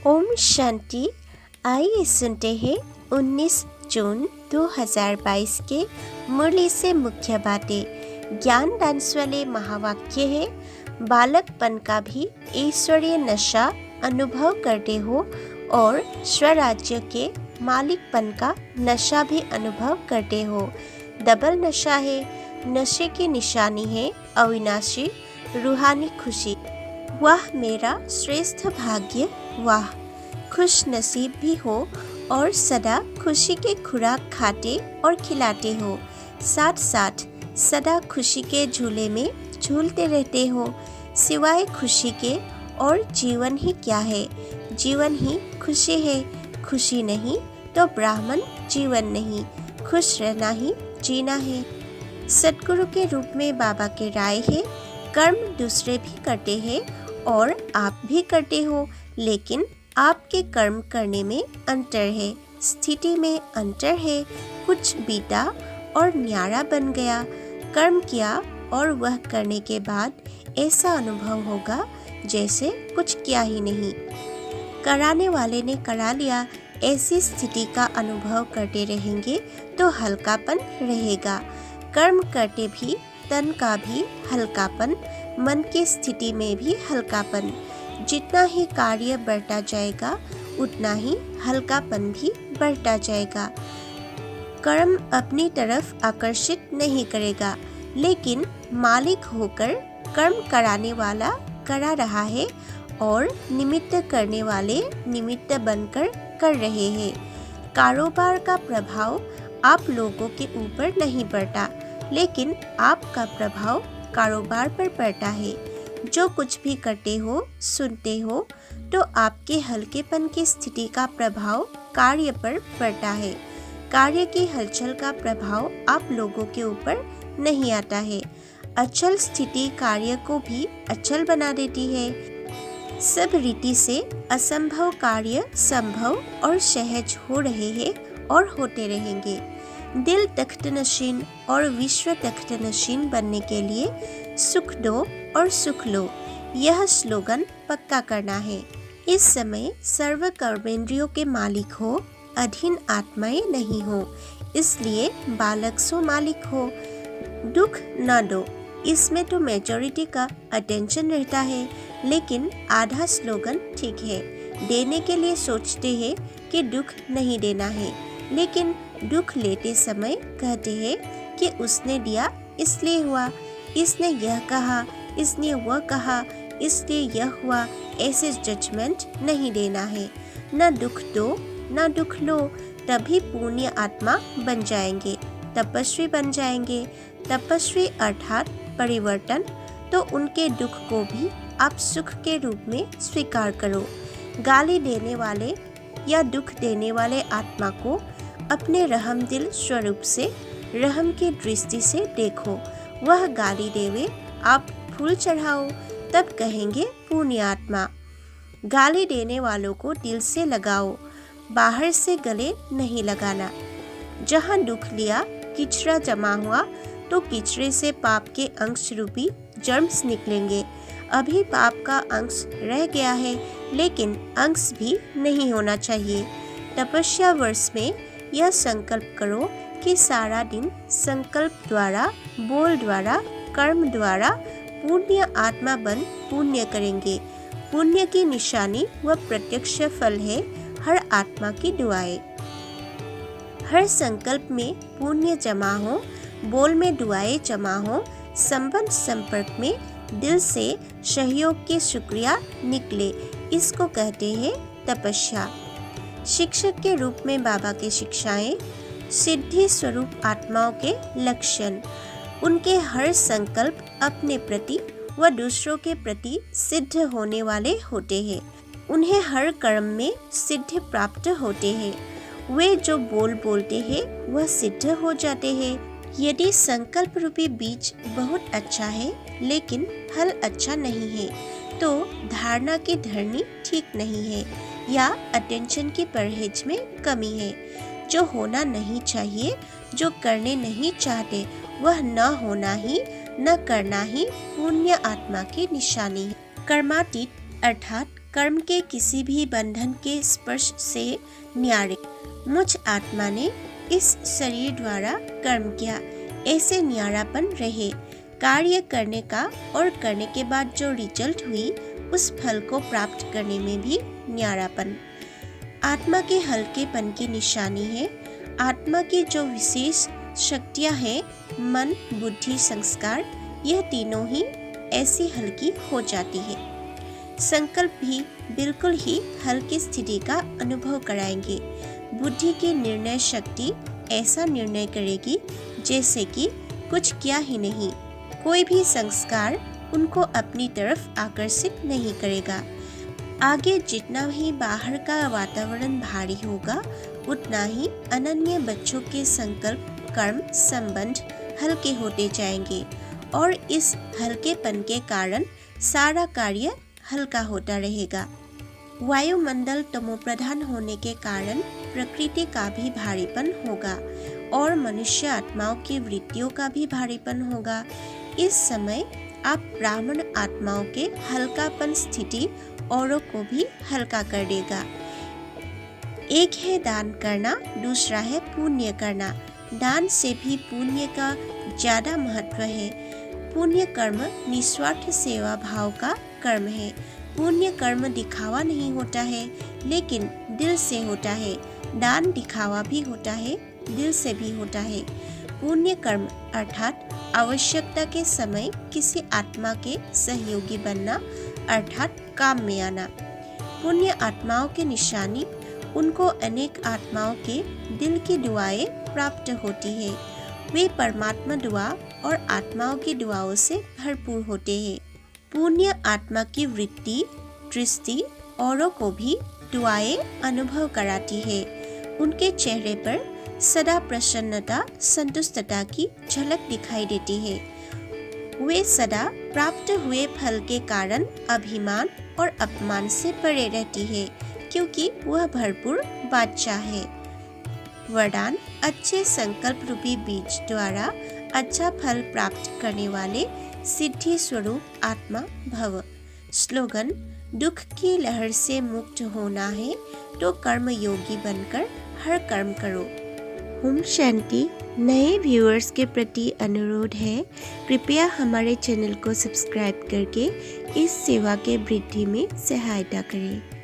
ओम शांति। आइए सुनते हैं 19 जून 2022 के मुरली से मुख्य बातें। ज्ञान दांस वाले महावाक्य है, बालकपन का भी ईश्वरीय नशा अनुभव करते हो और स्वराज्य के मालिकपन का नशा भी अनुभव करते हो। डबल नशा है। नशे की निशानी है अविनाशी रूहानी खुशी। वाह मेरा श्रेष्ठ भाग्य, वाह खुश नसीब भी हो और सदा खुशी के खुराक खाते और खिलाते हो। साथ साथ सदा खुशी के झूले में झूलते रहते हो। सिवाय खुशी के और जीवन ही क्या है? जीवन ही खुशी है। खुशी नहीं तो ब्राह्मण जीवन नहीं। खुश रहना ही जीना है। सद्गुरु के रूप में बाबा के राय है, कर्म दूसरे भी करते हैं और आप भी करते हो, लेकिन आपके कर्म करने में अंतर है, स्थिति में अंतर है। कुछ बीता और न्यारा बन गया। कर्म किया और वह करने के बाद ऐसा अनुभव होगा जैसे कुछ किया ही नहीं। कराने वाले ने करा लिया, ऐसी स्थिति का अनुभव करते रहेंगे तो हल्कापन रहेगा। कर्म करते भी तन का भी हल्कापन, मन की स्थिति में भी हल्कापन। जितना ही कार्य बढ़ता जाएगा उतना ही हल्कापन भी बढ़ता जाएगा। कर्म अपनी तरफ आकर्षित नहीं करेगा, लेकिन मालिक होकर कर्म कराने वाला करा रहा है और निमित्त करने वाले निमित्त बनकर कर रहे हैं। कारोबार का प्रभाव आप लोगों के ऊपर नहीं पड़ता, लेकिन आपका प्रभाव कारोबार पर पड़ता है। जो कुछ भी करते हो, सुनते हो, तो आपके हल्केपन की स्थिति का प्रभाव कार्य पर पड़ता है। कार्य की हलचल का प्रभाव आप लोगों के ऊपर नहीं आता है। अचल स्थिति कार्य को भी अचल बना देती है। सब रीति से असंभव कार्य संभव और सहज हो रहे हैं और होते रहेंगे। दिल तख्त नशीन और विश्व तख्त नशीन बनने के लिए सुख दो और सुख लो, यह स्लोगन पक्का करना है। इस समय सर्व कर्मेंद्रियों के मालिक हो, अधीन आत्माएं नहीं हो, इसलिए बालक सो मालिक हो। दुख न दो, इसमें तो मेजॉरिटी का अटेंशन रहता है, लेकिन आधा स्लोगन ठीक है। देने के लिए सोचते हैं कि दुख नहीं देना है, लेकिन दुख लेते समय कहते हैं कि उसने दिया इसलिए हुआ, इसने यह कहा, इसने वह कहा, इसलिए यह हुआ। ऐसे जजमेंट नहीं देना है। न दुख दो न दुख लो, तभी पुण्य आत्मा बन जाएंगे, तपस्वी बन जाएंगे। तपस्वी अर्थात परिवर्तन। तो उनके दुख को भी आप सुख के रूप में स्वीकार करो। गाली देने वाले या दुख देने वाले आत्मा को अपने रहम दिल स्वरूप से, रहम की दृष्टि से देखो। वह गाली देवे, आप फूल चढ़ाओ, तब कहेंगे पुण्य आत्मा। गाली देने वालों को दिल से लगाओ, बाहर से गले नहीं लगाना। जहाँ दुख लिया, किचरा जमा हुआ, तो किचरे से पाप के अंश रूपी जर्म्स निकलेंगे। अभी पाप का अंश रह गया है, लेकिन अंश भी नहीं होना चाहिए। तपस्या वर्ष में यह संकल्प करो कि सारा दिन संकल्प द्वारा, बोल द्वारा, कर्म द्वारा पुण्य आत्मा बन पुण्य करेंगे। पुण्य की निशानी व प्रत्यक्ष फल है हर आत्मा की दुआएं। हर संकल्प में पुण्य जमा हो, बोल में दुआएं जमा हो, संबंध संपर्क में दिल से सहयोग की शुक्रिया निकले, इसको कहते हैं तपस्या। शिक्षक के रूप में बाबा की शिक्षाएं, सिद्धि स्वरूप आत्माओं के लक्षण। उनके हर संकल्प अपने प्रति व दूसरों के प्रति सिद्ध होने वाले होते हैं। उन्हें हर कर्म में सिद्धि प्राप्त होते हैं। वे जो बोल बोलते हैं वह सिद्ध हो जाते हैं। यदि संकल्प रूपी बीज बहुत अच्छा है, लेकिन फल अच्छा नहीं है, तो धारणा की धरनी ठीक नहीं है या अटेंशन की परहेज में कमी है। जो होना नहीं चाहिए, जो करने नहीं चाहते, वह न होना ही, न करना ही पुण्य आत्मा की निशानी है। कर्मातीत अर्थात कर्म के किसी भी बंधन के स्पर्श से न्यारे। मुझ आत्मा ने इस शरीर द्वारा कर्म किया, ऐसे न्यारापन रहे। कार्य करने का और करने के बाद जो रिजल्ट हुई उस फल को प्राप्त करने में भी न्यारापन। आत्मा के हल्केपन की निशानी है। आत्मा की जो विशेष शक्तियाँ हैं, मन, बुद्धि, संस्कार, यह तीनों ही ऐसी हल्की हो जाती है। संकल्प भी बिल्कुल ही हल्की स्थिति का अनुभव कराएंगे। बुद्धि की निर्णय शक्ति ऐसा निर्णय करेगी जैसे कि कुछ किया ही नहीं। कोई भी संस्कार उनको अपनी तरफ आकर्षित नहीं करेगा। आगे जितना ही बाहर का वातावरण भारी होगा, उतना ही अनन्य बच्चों के संकल्प, कर्म, संबंध हल्के होते जाएंगे और इस हल्केपन के कारण सारा कार्य हल्का होता रहेगा। वायुमंडल तमोप्रधान होने के कारण प्रकृति का भी भारीपन होगा और मनुष्य आत्माओं की वृत्तियों का भी भारीपन होगा। इस समय आप ब्राह्मण आत्माओं के हल्कापन स्थिति औरों को भी हल्का कर देगा। एक है दान करना, दूसरा है पुण्य करना। दान से भी पुण्य का ज्यादा महत्व है। पुण्य कर्म निस्वार्थ सेवा भाव का कर्म है। पुण्य कर्म दिखावा नहीं होता है, लेकिन दिल से होता है। दान दिखावा भी होता है, दिल से भी होता है। पुण्य कर्म अर्थात आवश्यकता के समय किसी आत्मा के सहयोगी बनना, अर्थात काम में आना। पुण्य आत्माओं की निशानी उनको अनेक आत्माओं के दिल की दुआएं प्राप्त होती है। वे परमात्मा दुआ और आत्माओं की दुआओं से भरपूर होते हैं। पुण्य आत्मा की वृत्ति, दृष्टि औरों को भी दुआएं अनुभव कराती है। उनके चेहरे पर सदा प्रसन्नता, संतुष्टता की झलक दिखाई देती है। वे सदा प्राप्त हुए फल के कारण अभिमान और अपमान से परे रहती है, क्योंकि वह भरपूर बादशाह है। वरदान: अच्छे संकल्प रूपी बीज द्वारा अच्छा फल प्राप्त करने वाले सिद्धि स्वरूप आत्मा भव। स्लोगन: दुख की लहर से मुक्त होना है तो कर्म योगी बनकर हर कर्म करो। ओम शांति। नए व्यूअर्स के प्रति अनुरोध है, कृपया हमारे चैनल को सब्सक्राइब करके इस सेवा के वृद्धि में सहायता करें।